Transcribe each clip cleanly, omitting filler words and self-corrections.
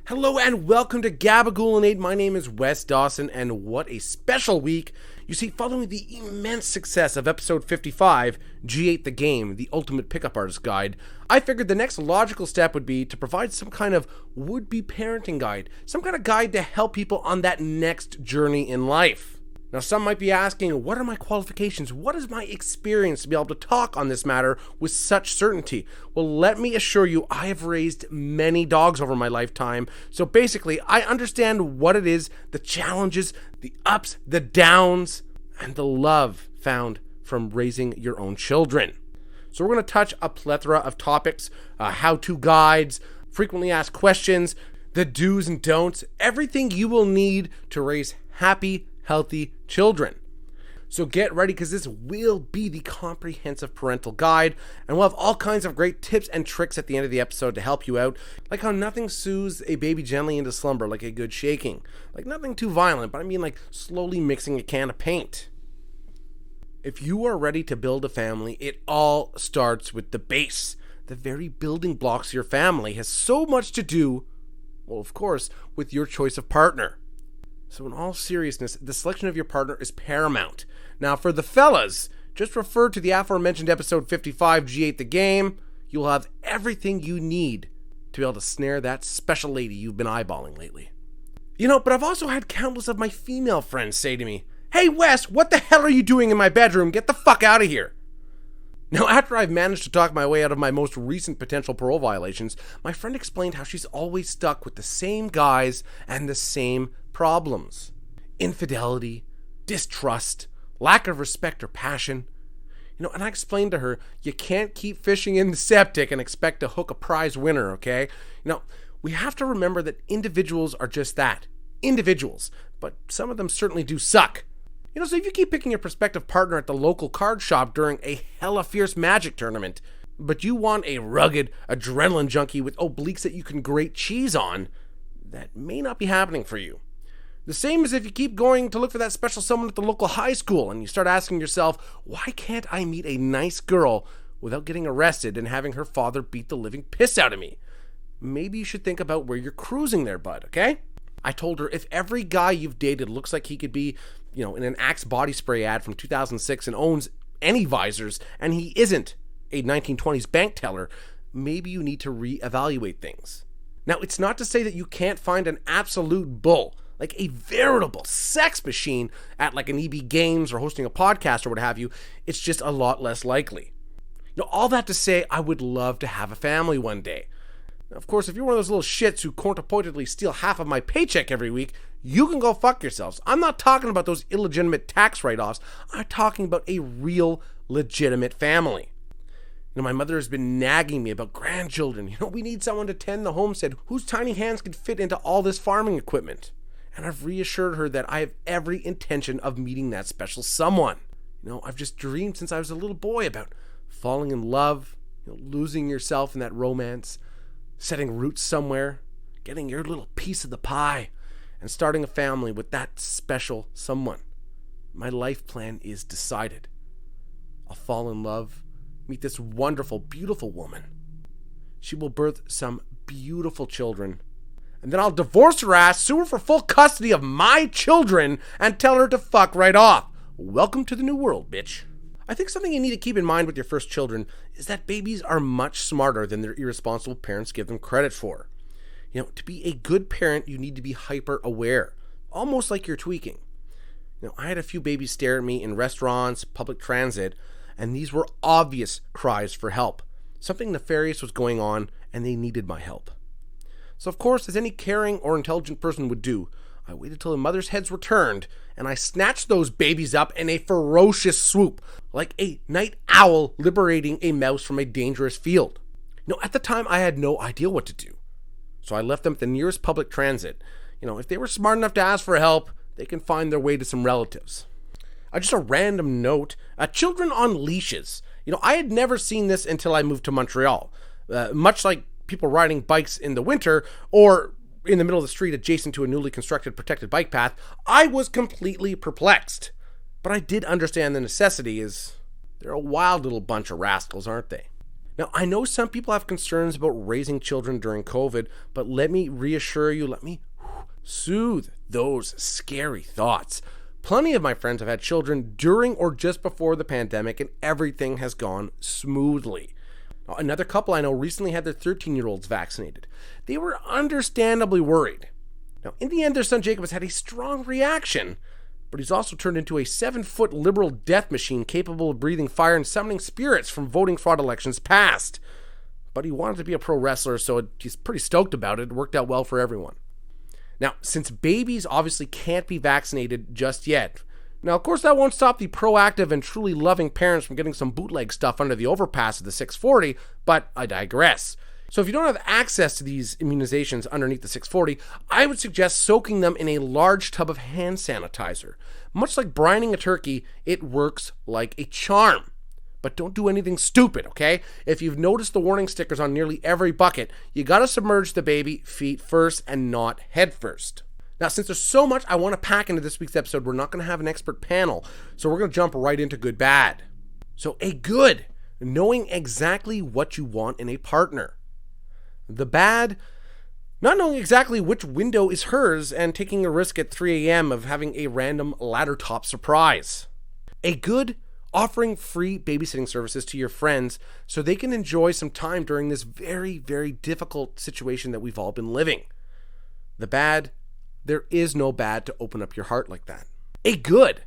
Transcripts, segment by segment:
Hello and welcome to Gabagool and 8. My name is Wes Dawson, and what a special week. You see, following the immense success of episode 55, G8 the Game, the Ultimate Pickup Artist Guide, I figured the next logical step would be to provide some kind of would-be parenting guide, some kind of guide to help people on that next journey in life. Now, some might be asking, what are my qualifications? What is my experience to be able to talk on this matter with such certainty? Well, let me assure you, I have raised many dogs over my lifetime. So basically, I understand what it is, the challenges, the ups, the downs, and the love found from raising your own children. So we're going to touch a plethora of topics, how-to guides, frequently asked questions, the do's and don'ts, everything you will need to raise happy, healthy children. So get ready, because this will be the comprehensive parental guide, and we'll have all kinds of great tips and tricks at the end of the episode to help you out, like how nothing soothes a baby gently into slumber like a good shaking. Like nothing too violent, but I mean like slowly mixing a can of paint. If you are ready to build a family, it all starts with the base. The very building blocks of your family has so much to do, well, of course, with your choice of partner. So in all seriousness, the selection of your partner is paramount. Now for the fellas, just refer to the aforementioned episode 55, G8 the Game. You'll have everything you need to be able to snare that special lady you've been eyeballing lately. But I've also had countless of my female friends say to me, "Hey Wes, what the hell are you doing in my bedroom? Get the fuck out of here." Now, after I've managed to talk my way out of my most recent potential parole violations, my friend explained how she's always stuck with the same guys and the same problems. Infidelity, distrust, lack of respect or passion. And I explained to her, you can't keep fishing in the septic and expect to hook a prize winner, okay? We have to remember that individuals are just that, individuals, but some of them certainly do suck. So if you keep picking your prospective partner at the local card shop during a hella fierce Magic tournament, but you want a rugged adrenaline junkie with obliques that you can grate cheese on, that may not be happening for you. The same as if you keep going to look for that special someone at the local high school and you start asking yourself, why can't I meet a nice girl without getting arrested and having her father beat the living piss out of me? Maybe you should think about where you're cruising there, bud, okay? I told her, if every guy you've dated looks like he could be, in an Axe body spray ad from 2006 and owns any visors, and he isn't a 1920s bank teller, maybe you need to reevaluate things. Now, it's not to say that you can't find an absolute bull, like a veritable sex machine at like an EB Games or hosting a podcast or what have you. It's just a lot less likely. All that to say, I would love to have a family one day. Now, of course, if you're one of those little shits who contemplatively steal half of my paycheck every week, you can go fuck yourselves. I'm not talking about those illegitimate tax write-offs. I'm talking about a real, legitimate family. My mother has been nagging me about grandchildren. We need someone to tend the homestead whose tiny hands can fit into all this farming equipment. And I've reassured her that I have every intention of meeting that special someone. I've just dreamed since I was a little boy about falling in love, losing yourself in that romance, setting roots somewhere, getting your little piece of the pie, and starting a family with that special someone. My life plan is decided. I'll fall in love, meet this wonderful, beautiful woman. She will birth some beautiful children, and then I'll divorce her ass, sue her for full custody of my children, and tell her to fuck right off. Welcome to the new world, bitch. I think something you need to keep in mind with your first children is that babies are much smarter than their irresponsible parents give them credit for. To be a good parent, you need to be hyper aware, almost like you're tweaking. I had a few babies stare at me in restaurants, public transit, and these were obvious cries for help. Something nefarious was going on, and they needed my help. So of course, as any caring or intelligent person would do, I waited till the mothers' heads were turned, and I snatched those babies up in a ferocious swoop, like a night owl liberating a mouse from a dangerous field. At the time, I had no idea what to do. So I left them at the nearest public transit. If they were smart enough to ask for help, they can find their way to some relatives. Just a random note, children on leashes. I had never seen this until I moved to Montreal. Much like people riding bikes in the winter or in the middle of the street adjacent to a newly constructed protected bike path, I was completely perplexed. But I did understand the necessity, as they're a wild little bunch of rascals, aren't they? Now, I know some people have concerns about raising children during COVID, but let me reassure you, let me soothe those scary thoughts. Plenty of my friends have had children during or just before the pandemic, and everything has gone smoothly. Now, another couple I know recently had their 13-year-olds vaccinated. They were understandably worried. Now, in the end, their son Jacob has had a strong reaction, but he's also turned into a 7-foot liberal death machine capable of breathing fire and summoning spirits from voting fraud elections past. But he wanted to be a pro wrestler, so he's pretty stoked about it. It worked out well for everyone. Now, since babies obviously can't be vaccinated just yet, now, of course, that won't stop the proactive and truly loving parents from getting some bootleg stuff under the overpass of the 640, but I digress. So if you don't have access to these immunizations underneath the 640, I would suggest soaking them in a large tub of hand sanitizer. Much like brining a turkey, it works like a charm. But don't do anything stupid, okay? If you've noticed the warning stickers on nearly every bucket, you gotta submerge the baby feet first and not head first. Now, since there's so much I want to pack into this week's episode, we're not going to have an expert panel, so we're going to jump right into good bad. So a good, knowing exactly what you want in a partner. The bad, not knowing exactly which window is hers and taking a risk at 3 a.m. of having a random ladder top surprise. A good, offering free babysitting services to your friends so they can enjoy some time during this very, very difficult situation that we've all been living. The bad, there is no bad to open up your heart like that. A good,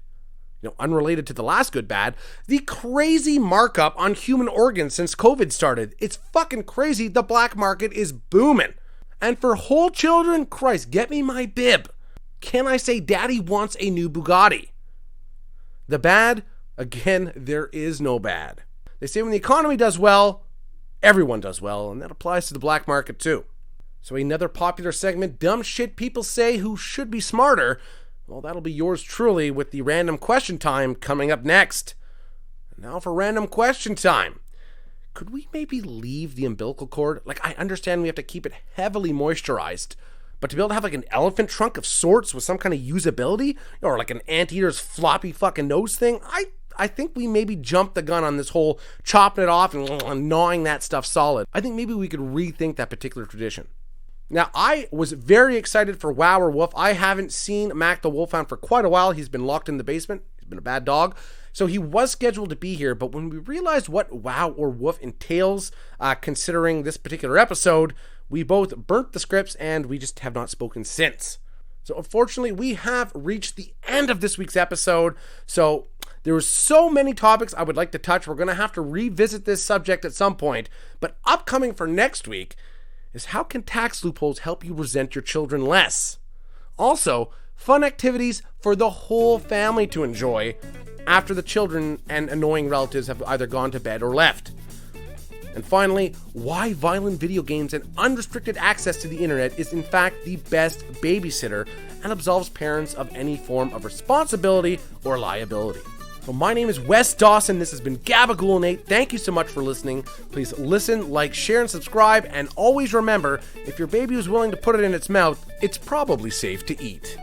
unrelated to the last good bad, the crazy markup on human organs since COVID started. It's fucking crazy. The black market is booming. And for whole children, Christ, get me my bib. Can I say daddy wants a new Bugatti? The bad, again, there is no bad. They say when the economy does well, everyone does well, and that applies to the black market too. So another popular segment, dumb shit people say who should be smarter. Well, that'll be yours truly with the random question time coming up next. And now for random question time. Could we maybe leave the umbilical cord? Like, I understand we have to keep it heavily moisturized, but to be able to have like an elephant trunk of sorts with some kind of usability, or like an anteater's floppy fucking nose thing, I think we maybe jumped the gun on this whole chopping it off and gnawing that stuff solid. I think maybe we could rethink that particular tradition. Now, I was very excited for Wow or Woof. I haven't seen Mac the Wolfhound for quite a while. He's been locked in the basement. He's been a bad dog. So he was scheduled to be here, but when we realized what Wow or Woof entails, considering this particular episode, we both burnt the scripts and we just have not spoken since. So unfortunately, we have reached the end of this week's episode. So there were so many topics I would like to touch. We're going to have to revisit this subject at some point. But upcoming for next week is how can tax loopholes help you resent your children less? Also, fun activities for the whole family to enjoy after the children and annoying relatives have either gone to bed or left. And finally, why violent video games and unrestricted access to the internet is in fact the best babysitter and absolves parents of any form of responsibility or liability. Well, my name is Wes Dawson. This has been Gabagool and 8. Thank you so much for listening. Please listen, like, share, and subscribe. And always remember, if your baby is willing to put it in its mouth, it's probably safe to eat.